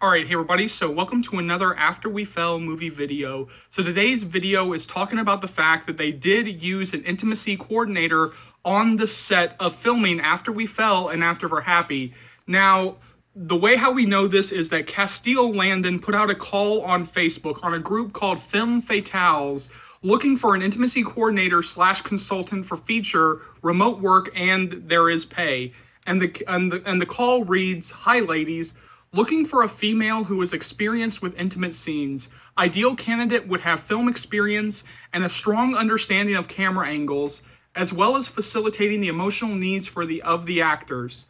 Alright, hey everybody, so welcome to another After We Fell movie video. So today's video is talking about the fact that they did use an intimacy coordinator on the set of filming After We Fell and After We're Happy. Now, the way how we know this is that Castile Landon put out a call on Facebook on a group called Film Fatales looking for an intimacy coordinator / consultant for feature, remote work, and there is pay. And the call reads, "Hi ladies. Looking for a female who is experienced with intimate scenes. Ideal candidate would have film experience and a strong understanding of camera angles, as well as facilitating the emotional needs of the actors.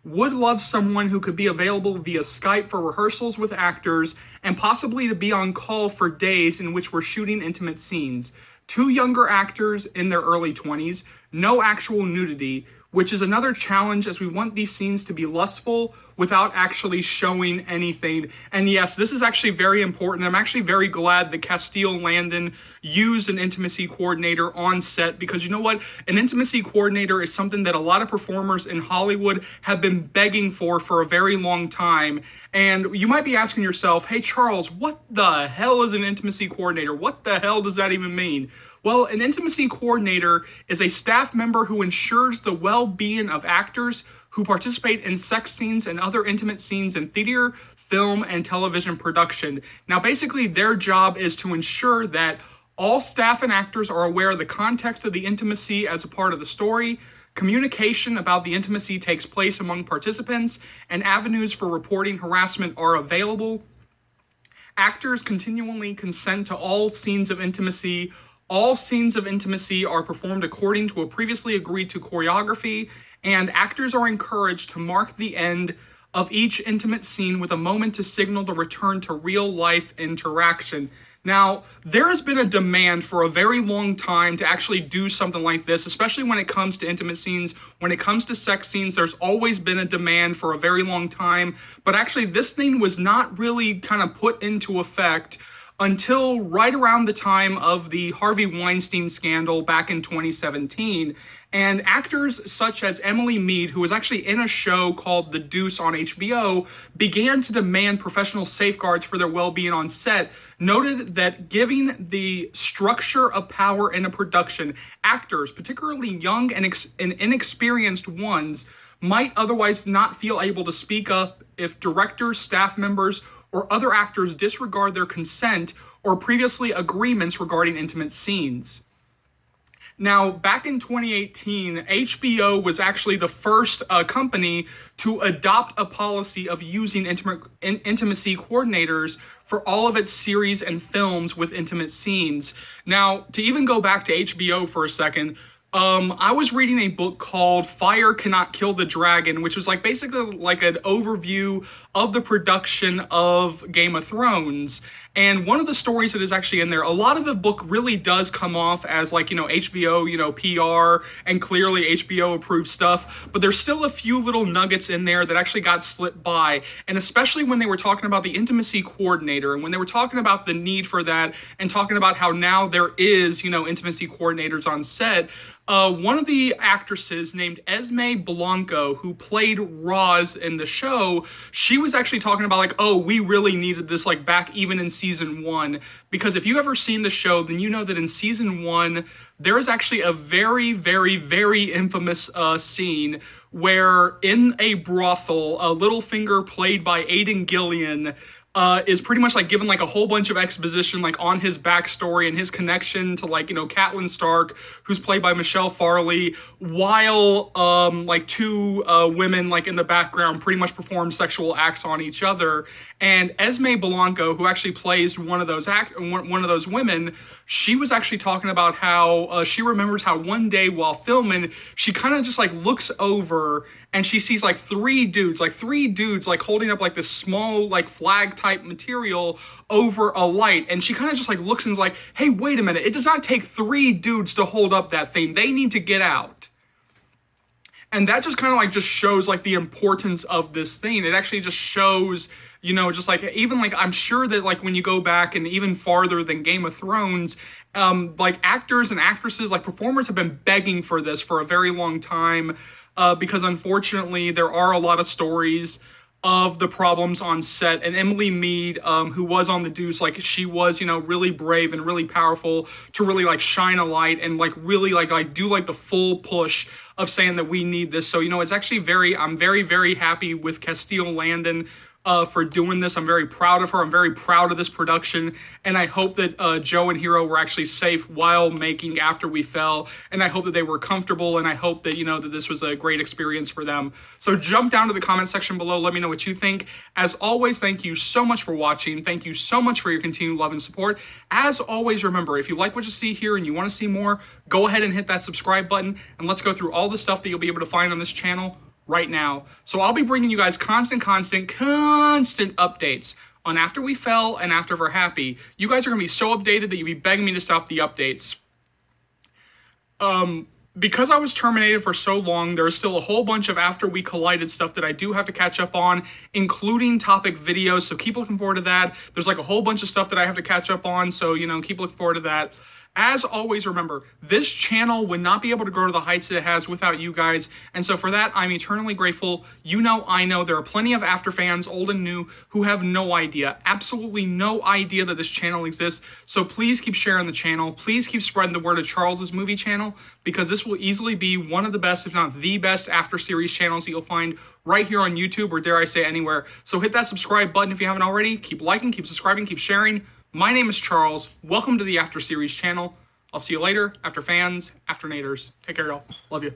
Would love someone who could be available via Skype for rehearsals with actors and possibly to be on call for days in which we're shooting intimate scenes. Two younger actors in their early 20s, no actual nudity, which is another challenge as we want these scenes to be lustful without actually showing anything." And yes, this is actually very important. I'm actually very glad that Castile Landon used an intimacy coordinator on set, because you know what? An intimacy coordinator is something that a lot of performers in Hollywood have been begging for a very long time. And you might be asking yourself, hey Charles, what the hell is an intimacy coordinator? What the hell does that even mean? Well, an intimacy coordinator is a staff member who ensures the well-being of actors who participate in sex scenes and other intimate scenes in theater, film, and television production. Now, basically, their job is to ensure that all staff and actors are aware of the context of the intimacy as a part of the story, communication about the intimacy takes place among participants, and avenues for reporting harassment are available. Actors continually consent to all scenes of intimacy. All scenes of intimacy are performed according to a previously agreed to choreography, and actors are encouraged to mark the end of each intimate scene with a moment to signal the return to real-life interaction. Now, there has been a demand for a very long time to actually do something like this, especially when it comes to intimate scenes. When it comes to sex scenes, there's always been a demand for a very long time, but actually this thing was not really kind of put into effect until right around the time of the Harvey Weinstein scandal back in 2017. And actors such as Emily Mead, who was actually in a show called The Deuce on HBO, began to demand professional safeguards for their well-being on set, noted that giving the structure of power in a production, actors, particularly young and inexperienced ones, might otherwise not feel able to speak up if directors, staff members, or other actors disregard their consent or previously agreements regarding intimate scenes. Now, back in 2018, HBO was actually the first company to adopt a policy of using intimacy coordinators for all of its series and films with intimate scenes. Now, to even go back to HBO for a second, I was reading a book called Fire Cannot Kill the Dragon, which was basically like an overview of the production of Game of Thrones. And one of the stories that is actually in there, a lot of the book really does come off as HBO, PR, and clearly HBO approved stuff, but there's still a few little nuggets in there that actually got slipped by. And especially when they were talking about the intimacy coordinator, and when they were talking about the need for that, and talking about how now there is, intimacy coordinators on set, one of the actresses named Esme Blanco, who played Roz in the show, she was actually talking about we really needed this back even in season 1, because if you ever seen the show, then you know that in season 1 there is actually a very, very, very infamous scene where in a brothel, Littlefinger, played by Aidan Gillian, is pretty much given a whole bunch of exposition on his backstory and his connection to Catelyn Stark, who's played by Michelle Farley, while two women in the background pretty much perform sexual acts on each other. And Esme Blanco, who actually plays one of those women, she was actually talking about how she remembers how one day while filming, she kind of just looks over and she sees three dudes holding up this small flag type material over a light, and she kind of just looks and is like, hey, wait a minute, it does not take 3 dudes to hold up that thing, they need to get out. And that just kind of just shows the importance of this thing. It actually just shows, even I'm sure that when you go back and even farther than Game of Thrones, actors and actresses, performers have been begging for this for a very long time, because unfortunately there are a lot of stories of the problems on set. And Emily Mead, who was on The Deuce, like, she was, you know, really brave and really powerful to really like shine a light and like really like do like the full push of saying that we need this. So, you know, it's actually I'm very happy with Castile Landon for doing this. I'm very proud of her. I'm very proud of this production, and I hope that Joe and Hiro were actually safe while making After We Fell, and I hope that they were comfortable, and I hope that, you know, that this was a great experience for them. So jump down to the comment section below. Let me know what you think. As always, thank you so much for watching. Thank you so much for your continued love and support. As always, remember, if you like what you see here and you want to see more, go ahead and hit that subscribe button, and let's go through all the stuff that you'll be able to find on this channel right now. So I'll be bringing you guys constant updates on After We Fell and After We're Happy. You guys are going to be so updated that you'll be begging me to stop the updates. Because I was terminated for so long, there's still a whole bunch of After We Collided stuff that I do have to catch up on, including topic videos, so keep looking forward to that. There's like a whole bunch of stuff that I have to catch up on, so, you know, keep looking forward to that. As always, remember, this channel would not be able to grow to the heights that it has without you guys, and so for that, I'm eternally grateful. You know, I know, there are plenty of After fans, old and new, who have no idea, absolutely no idea that this channel exists, so please keep sharing the channel. Please keep spreading the word of Charles's movie channel, because this will easily be one of the best, if not the best, After series channels that you'll find right here on YouTube, or dare I say anywhere. So hit that subscribe button if you haven't already. Keep liking, keep subscribing, keep sharing. My name is Charles. Welcome to the After Series channel. I'll see you later, After fans, After naters. Take care, y'all. Love you.